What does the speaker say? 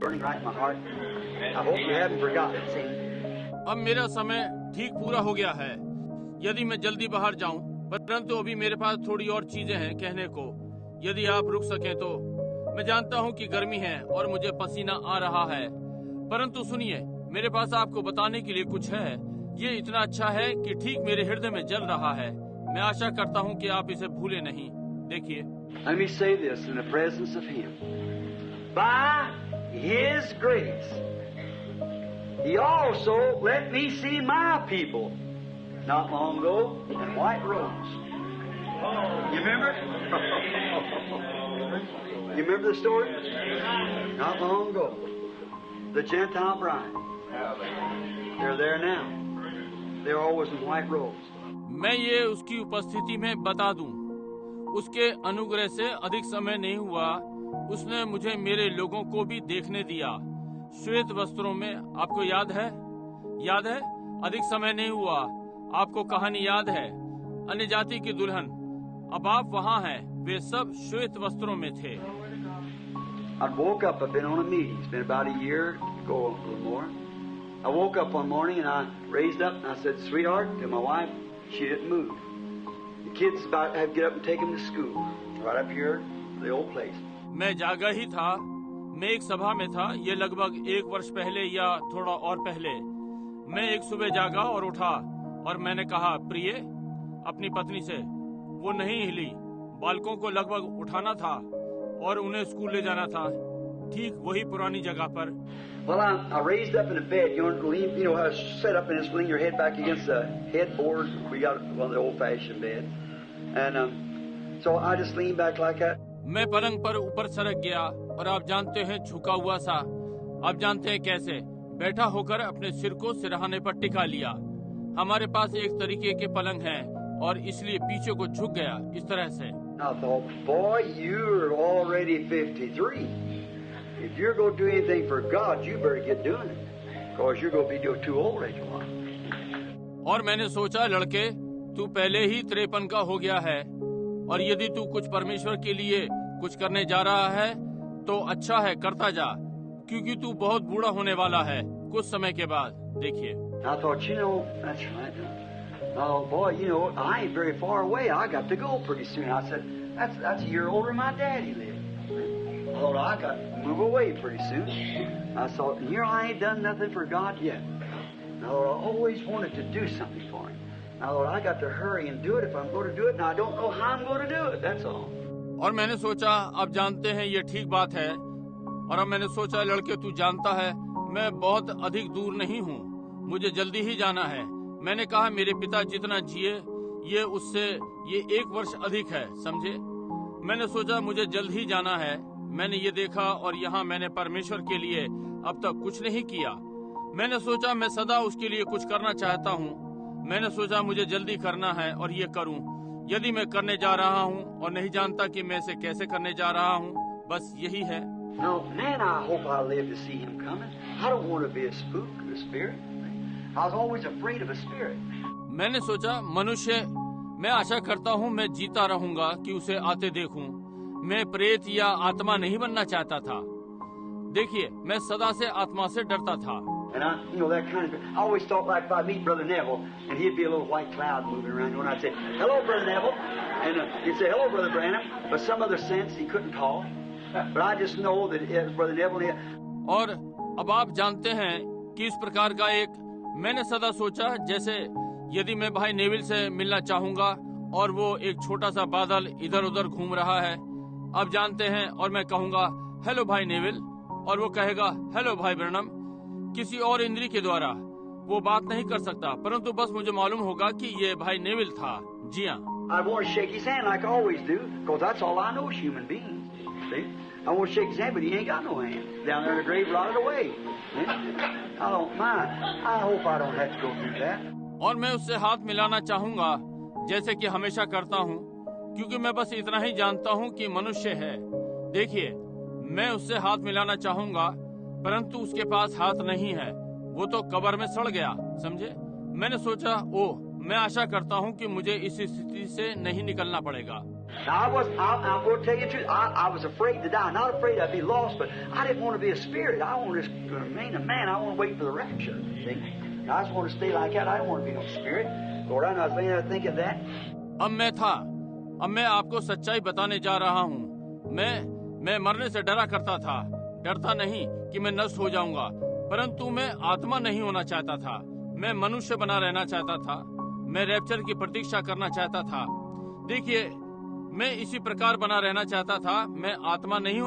burning right in my heart. I hope you haven't forgotten. See? अब मेरा समय ठीक पूरा हो गया है। यदि मैं जल्दी बाहर जाऊं, परंतु अभी मेरे पास थोड़ी और चीजें हैं कहने को। यदि आप रुक सकें तो। मैं जानता हूं कि गर्मी है और मुझे पसीना आ रहा है, परंतु सुनिए, मेरे पास आपको बताने के लिए कुछ है। ये इतना अच्छा है कि ठीक मेरे हृदय में जल रहा है। मैं आशा करता हूं कि आप इसे भूले नहीं। देखिए, Let me say this in the presence of Him. By His grace, He also let me see my people not long ago in white robes. You remember? You remember the story? Not long ago. The Gentile bride. They're there now. They're always in white robes. मैं ये उसकी उपस्थिति में बता दूं, उसके अनुग्रह से अधिक समय नहीं हुआ। उसने मुझे मेरे लोगों को भी देखने दिया श्वेत वस्त्रों में। आपको याद है? याद है? अधिक समय नहीं हुआ। आपको कहानी याद है? अन्य जाति की दुल्हन। अब आप वहाँ हैं। वे सब श्वेत वस्त्रों में थे। I woke up. I've been on a meeting. It's been about a year ago, a little more. I woke up one morning and I raised up and I said, "Sweetheart," to my wife. She didn't move. The kids about to get up and take them to school. Right up here, the old place. मैं जागा ही था। मैं एक सभा में था। ये लगभग 1 वर्ष पहले या थोड़ा और पहले। मैं एक सुबह जागा और उठा और मैंने कहा, प्रिय, अपनी पत्नी से। वो नहीं हिली। बालकों को लगभग उठाना था और उन्हें स्कूल ले जाना था, ठीक वही पुरानी जगह पर। Well, I raised up in the bed. You know how to sit up and just lean your head back against the headboard. We got one of the old-fashioned beds, and so I just leaned back like that. मैं पलंग पर ऊपर सरक गया और आप जानते हैं, झुका हुआ सा। आप जानते हैं कैसे? बैठा होकर अपने सिर को सिरहाने पर टिका लिया। हमारे पास एक तरीके के पलंग हैं और इसलिए पीछे को झुक गया इस तरह से। I thought, boy, you're already 53. If you're going to do anything for God, you better get doing it, because you're going to be too old later on. और मैंने सोचा, लड़के, तू पहले ही 53 का हो गया है और यदि तू कुछ परमेश्वर के लिए कुछ करने जा रहा है तो अच्छा है, करता जा, क्योंकि तू बहुत बूढ़ा होने वाला है कुछ समय के बाद। देखिए, I thought, that's right. Oh boy, I ain't very far away. I got to go pretty soon. I said, that's a year older than my daddy lived. I thought, I got to move away pretty soon. I thought, here I ain't done nothing for God yet. I thought, I always wanted to do something for Him. I thought, I got to hurry and do it if I'm going to do it, and I don't know how I'm going to do it. That's all. और मैंने सोचा, अब जानते हैं ये ठीक बात है। और अब मैंने सोचा, लड़के, तू जानता है मैं बहुत अधिक दूर नहीं हूँ, मुझे जल्दी ही जाना है। मैंने कहा, मेरे पिता जितना जिए ये उससे ये 1 वर्ष अधिक है, समझे? मैंने सोचा मुझे जल्द ही जाना है। मैंने ये देखा और यहाँ मैंने परमेश्वर के लिए अब तक कुछ नहीं किया। मैंने सोचा मैं सदा उसके लिए कुछ करना चाहता हूँ। मैंने सोचा मुझे जल्दी करना है और ये करूँ। यदि मैं करने जा रहा हूँ और नहीं जानता कि मैं इसे कैसे करने जा रहा हूँ, बस यही है। No, man, I hope I live to see Him coming. I don't want to be a spook or a spirit. I was always afraid of a spirit. मैंने सोचा, मनुष्य, मैं आशा करता हूँ मैं जीता रहूंगा कि उसे आते देखूं। मैं प्रेत या आत्मा नहीं बनना चाहता था। देखिए, मैं सदा से आत्मा से डरता था। And that kind of, I always thought like if I meet Brother Neville, and he'd be a little white cloud moving around, and I'd say, "Hello, Brother Neville," and he'd say, "Hello, Brother Branham," but some other sense he couldn't call. But I just know that it was Brother Neville. और अब आप जानते हैं कि इस प्रकार का एक, मैंने सदा सोचा जैसे यदि मैं भाई नेविल से मिलना चाहूंगा और वो एक छोटा सा बादल इधर उधर घूम रहा है, अब जानते हैं, और मैं कहूंगा, हेलो भाई नेविल, और वो कहेगा, हेलो भाई ब्रैनम। किसी और इंद्री के द्वारा वो बात नहीं कर सकता, परंतु बस मुझे मालूम होगा कि ये भाई नेविल था। जी हाँ, I want to shake his hand like I always do, because that's all I know is human beings. See? I want to shake his hand, but he ain't got no hand. Down there in the grave, rotted away. See? I don't mind. I hope I don't have to go through that. और मैं उससे हाथ मिलाना चाहूंगा जैसे कि हमेशा करता हूँ, क्योंकि मैं बस इतना ही जानता हूँ कि मनुष्य है। देखिए, मैं उससे हाथ मिलाना चाहूंगा, परंतु उसके पास हाथ नहीं है, वो तो कब्र में सड़ गया, समझे? मैंने सोचा, मैं आशा करता हूँ कि मुझे इस स्थिति से नहीं निकलना पड़ेगा। Now, I'm going to tell you the truth. I was afraid to die. Not afraid I'd be lost, but I didn't want to be a spirit. I wanted to remain a man. I want to wait for the rapture. See? Now, I just want to stay like that. I don't want to be no spirit. Lord, I was laying there thinking that. अब मैं आपको सच्चाई बताने जा रहा हूँ। मैं मरने से डरा करता था। डरता नहीं कि मैं नष्ट हो जाऊंगा, परंतु मैं आत्मा नहीं होना चाहता था। मैं मनुष्य बना रहना चाहता था। मैं रैप्चर की प्रतीक्षा करना चाहता था। देखिए, मैं इसी प्रकार बना रहना चाहता था। मैं आत्मा नहीं